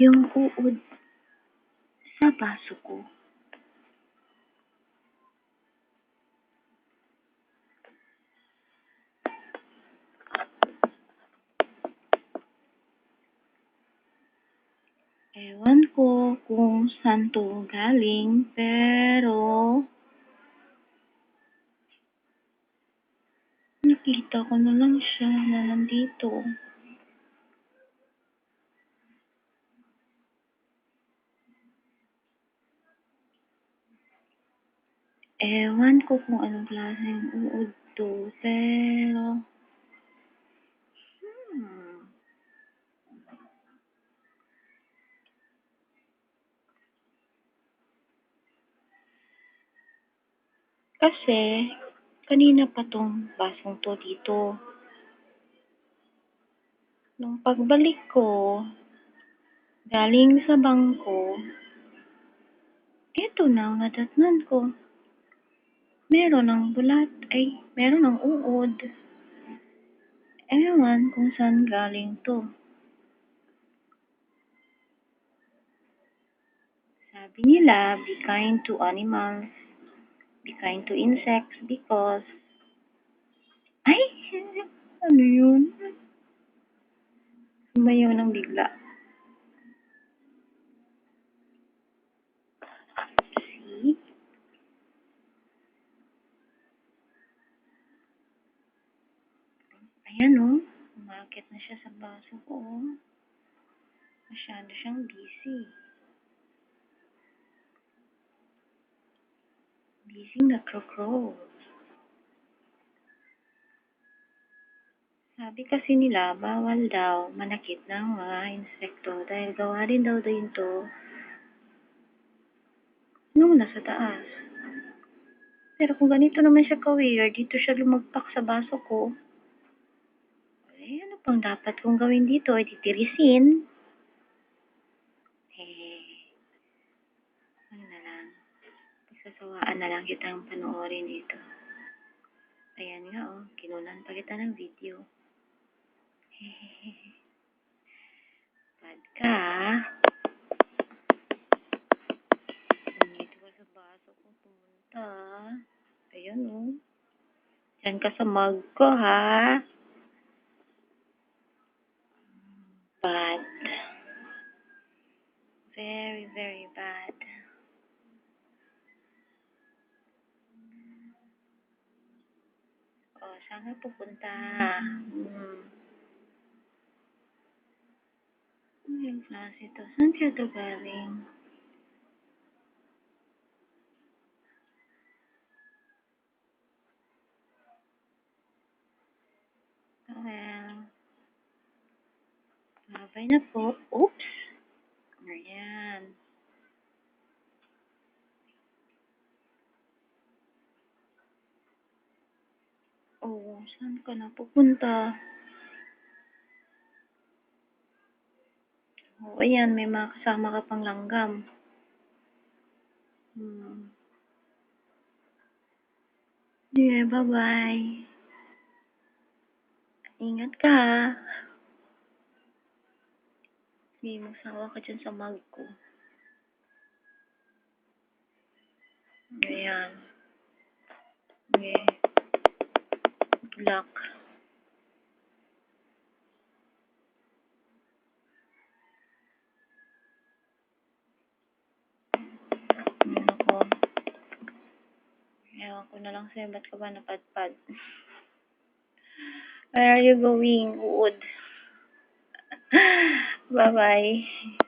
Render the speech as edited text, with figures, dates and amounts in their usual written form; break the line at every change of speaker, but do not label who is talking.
yung uod sa baso ko. Ewan ko kung saan to galing, pero nakita ko na lang siya na nandito. Ewan ko kung anong klaseng uod to, pero kasi kanina pa tong basong to dito. Nung pagbalik ko, galing sa bangko, eto na ang nadatnan ko. Meron ng meron ng uod. Ewan kung saan galing to. Sabi nila, be kind to animals, be kind to insects because... Ay! Ano yun? Sumayaw ng bigla. See? Ayan o. Umakit na siya sa baso ko. Masyado siyang busy. Busy nagkro-crow. Sabi kasi nila, bawal daw manakit ng mga insekto dahil gawa rin daw din to nung nasa taas. Pero kung ganito naman siya ka-weird, dito siya lumagpak sa baso ko. Eh, ano pang dapat kong gawin dito? Eh, titirisin. Ano na lang. Pagsasawaan na lang kitang panoorin dito. Ayan nga oh, kinunan pa kita ng video. Bad ka. Dito ka sa baso ko pumunta. Ayan oh. Diyan ka sa mug ko ha. Bad. Very, very bad. Oh, saan ka pupunta? Ano yung klase to? Saan kaya to galing? Well, mabay na po. Oops! Ayan. Oh, saan ka na pupunta? Oh, ayan, may mga kasama ka pang langgam. Yeah, bye-bye. Ingat ka ha. Hindi magsawa ka dyan sa mug ko. Ayan. Okay. Good luck. Ayan ako. Ewan ko na lang sa'yo, ba't ka ba napadpad? Where are you going, Uod? Bye-bye.